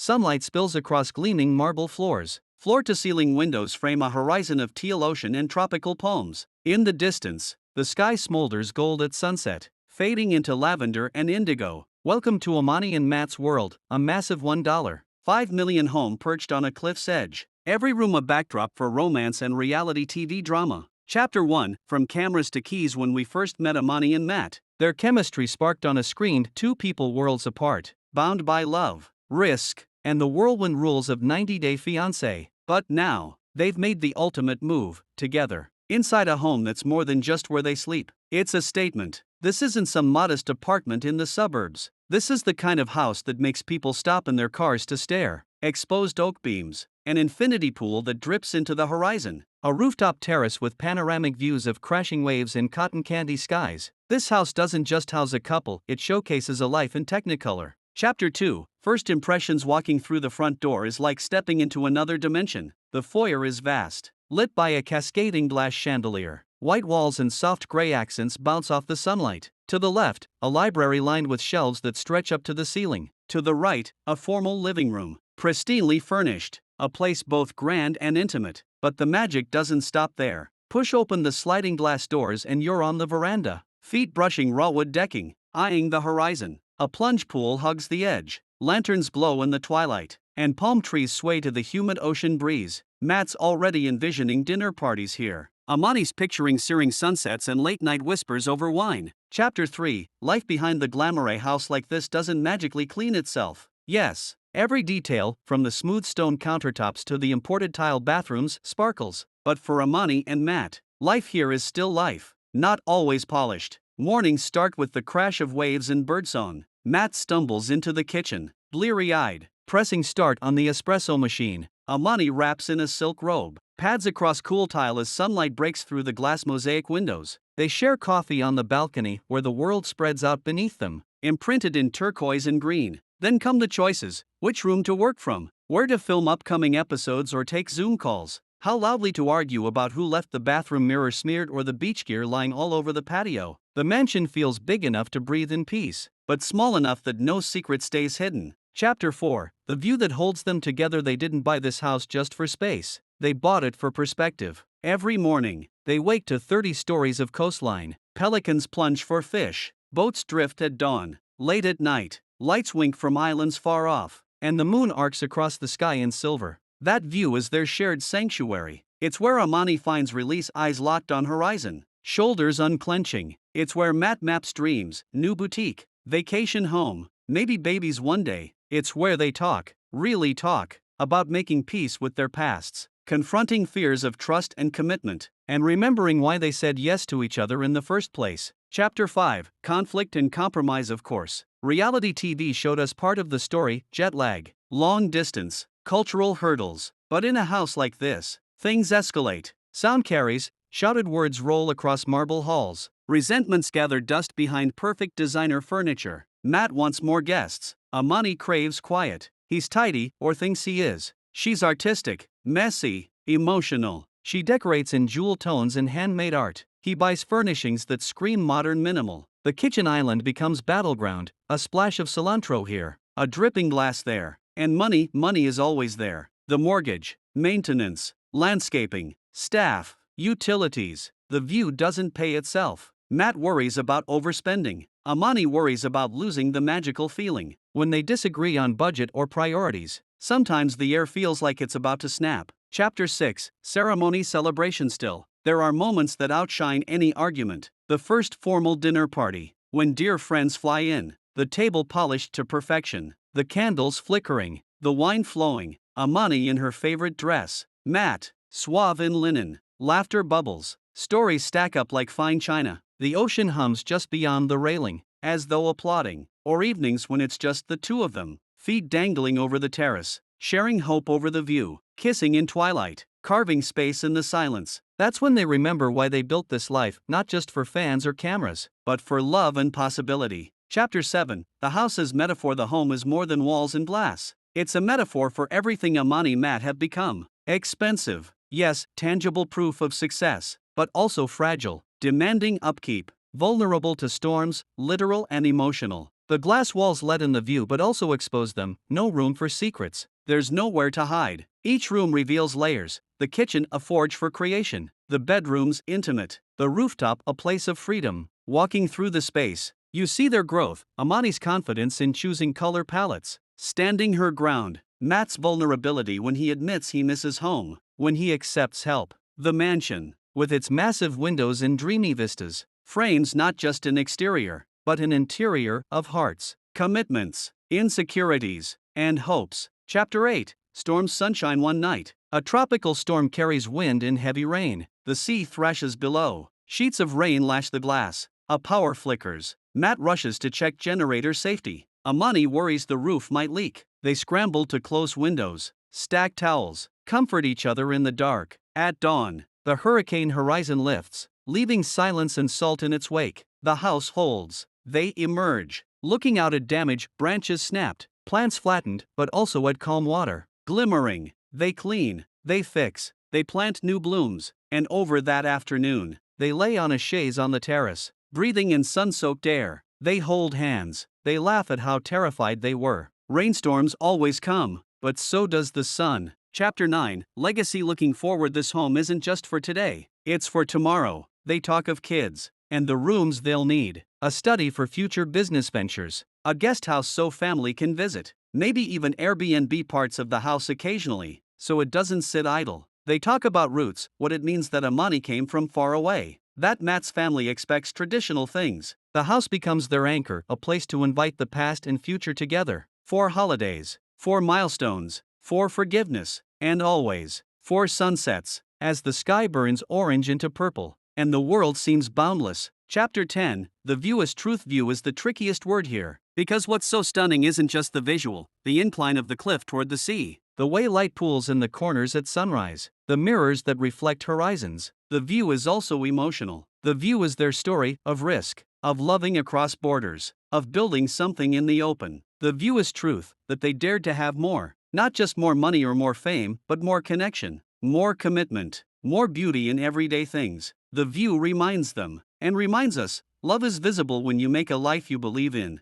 Sunlight spills across gleaming marble floors. Floor-to-ceiling windows frame a horizon of teal ocean and tropical palms. In the distance, the sky smolders gold at sunset, fading into lavender and indigo. Welcome to Amani and Matt's world, a massive $1.5 million home perched on a cliff's edge. Every room a backdrop for romance and reality TV drama. Chapter 1, From Cameras to Keys. When we first met Amani and Matt, their chemistry sparked on a screen, two people worlds apart, bound by love, risk, and the whirlwind rules of 90-Day Fiancé. But now, they've made the ultimate move, together, inside a home that's more than just where they sleep. It's a statement. This isn't some modest apartment in the suburbs. This is the kind of house that makes people stop in their cars to stare. Exposed oak beams, an infinity pool that drips into the horizon, a rooftop terrace with panoramic views of crashing waves and cotton candy skies. This house doesn't just house a couple, it showcases a life in Technicolor. Chapter 2, First Impressions. Walking through the front door is like stepping into another dimension. The foyer is vast, lit by a cascading glass chandelier. White walls and soft gray accents bounce off the sunlight. To the left, a library lined with shelves that stretch up to the ceiling. To the right, a formal living room, pristinely furnished, a place both grand and intimate. But the magic doesn't stop there. Push open the sliding glass doors and you're on the veranda, feet brushing raw wood decking, eyeing the horizon. A plunge pool hugs the edge, lanterns glow in the twilight, and palm trees sway to the humid ocean breeze. Matt's already envisioning dinner parties here. Amani's picturing searing sunsets and late-night whispers over wine. Chapter 3, Life behind the glamour. A house like this doesn't magically clean itself. Yes, every detail, from the smooth stone countertops to the imported tile bathrooms, sparkles. But for Amani and Matt, life here is still life, not always polished. Mornings start with the crash of waves and birdsong. Matt stumbles into the kitchen, bleary-eyed, pressing start on the espresso machine. Amani wraps in a silk robe, pads across cool tile as sunlight breaks through the glass mosaic windows. They share coffee on the balcony where the world spreads out beneath them, imprinted in turquoise and green. Then come the choices: which room to work from, where to film upcoming episodes or take Zoom calls, how loudly to argue about who left the bathroom mirror smeared or the beach gear lying all over the patio. The mansion feels big enough to breathe in peace, but small enough that no secret stays hidden. Chapter 4, The view that holds them together. They didn't buy this house just for space, they bought it for perspective. Every morning, they wake to 30 stories of coastline. Pelicans plunge for fish, boats drift at dawn. Late at night, lights wink from islands far off, and the moon arcs across the sky in silver. That view is their shared sanctuary. It's where Amani finds release, eyes locked on horizon, shoulders unclenching. It's where Matt maps dreams, new boutique, vacation home, maybe babies one day. It's where they talk, really talk, about making peace with their pasts, confronting fears of trust and commitment, and remembering why they said yes to each other in the first place. Chapter 5, Conflict and Compromise. Of course, reality TV showed us part of the story: jet lag, long distance, cultural hurdles. But in a house like this, things escalate. Sound carries, shouted words roll across marble halls. Resentments gather dust behind perfect designer furniture. Matt wants more guests. Amani craves quiet. He's tidy, or thinks he is. She's artistic, messy, emotional. She decorates in jewel tones and handmade art. He buys furnishings that scream modern minimal. The kitchen island becomes battleground, a splash of cilantro here, a dripping glass there. And money is always there. The mortgage, maintenance, landscaping, staff, utilities. The view doesn't pay itself. Matt worries about overspending. Amani worries about losing the magical feeling. When they disagree on budget or priorities, sometimes the air feels like it's about to snap. Chapter 6, Ceremony Celebration. Still, there are moments that outshine any argument. The first formal dinner party, when dear friends fly in, the table polished to perfection, the candles flickering, the wine flowing, Amani in her favorite dress, Matt, suave in linen, laughter bubbles, stories stack up like fine china. The ocean hums just beyond the railing, as though applauding. Or evenings when it's just the two of them, feet dangling over the terrace, sharing hope over the view, kissing in twilight, carving space in the silence. That's when they remember why they built this life, not just for fans or cameras, but for love and possibility. Chapter 7, The House's Metaphor. The home is more than walls and glass. It's a metaphor for everything Amani and Matt have become. Expensive, yes, tangible proof of success, but also fragile, demanding upkeep, vulnerable to storms, literal and emotional. The glass walls let in the view but also expose them, no room for secrets. There's nowhere to hide. Each room reveals layers. The kitchen a forge for creation. The bedrooms intimate. The rooftop a place of freedom. Walking through the space, you see their growth, Amani's confidence in choosing color palettes, standing her ground, Matt's vulnerability when he admits he misses home, when he accepts help. The mansion, with its massive windows and dreamy vistas, frames not just an exterior, but an interior of hearts, commitments, insecurities, and hopes. Chapter 8. Storms sunshine one night. A tropical storm carries wind and heavy rain. The sea thrashes below. Sheets of rain lash the glass. A power flickers. Matt rushes to check generator safety. Amani worries the roof might leak. They scramble to close windows, stack towels, comfort each other in the dark. At dawn, the hurricane horizon lifts, leaving silence and salt in its wake. The house holds. They emerge, looking out at damaged branches snapped, plants flattened, but also at calm water. Glimmering, they clean, they fix, they plant new blooms, and over that afternoon, they lay on a chaise on the terrace, breathing in sun-soaked air. They hold hands, they laugh at how terrified they were. Rainstorms always come, but so does the sun. Chapter 9. Legacy. Looking forward, this home isn't just for today, it's for tomorrow. They talk of kids, and the rooms they'll need, a study for future business ventures, a guest house so family can visit, maybe even Airbnb parts of the house occasionally, so it doesn't sit idle. They talk about roots, what it means that Amani came from far away, that Matt's family expects traditional things. The house becomes their anchor, a place to invite the past and future together. 4 holidays, 4 milestones, 4 forgiveness, and always 4 sunsets, as the sky burns orange into purple, and the world seems boundless. Chapter 10. The view is truth. View is the trickiest word here, because what's so stunning isn't just the visual, the incline of the cliff toward the sea, the way light pools in the corners at sunrise, the mirrors that reflect horizons. The view is also emotional. The view is their story of risk, of loving across borders, of building something in the open. The view is truth, that they dared to have more, not just more money or more fame, but more connection, more commitment, more beauty in everyday things. The view reminds them, and reminds us, love is visible when you make a life you believe in.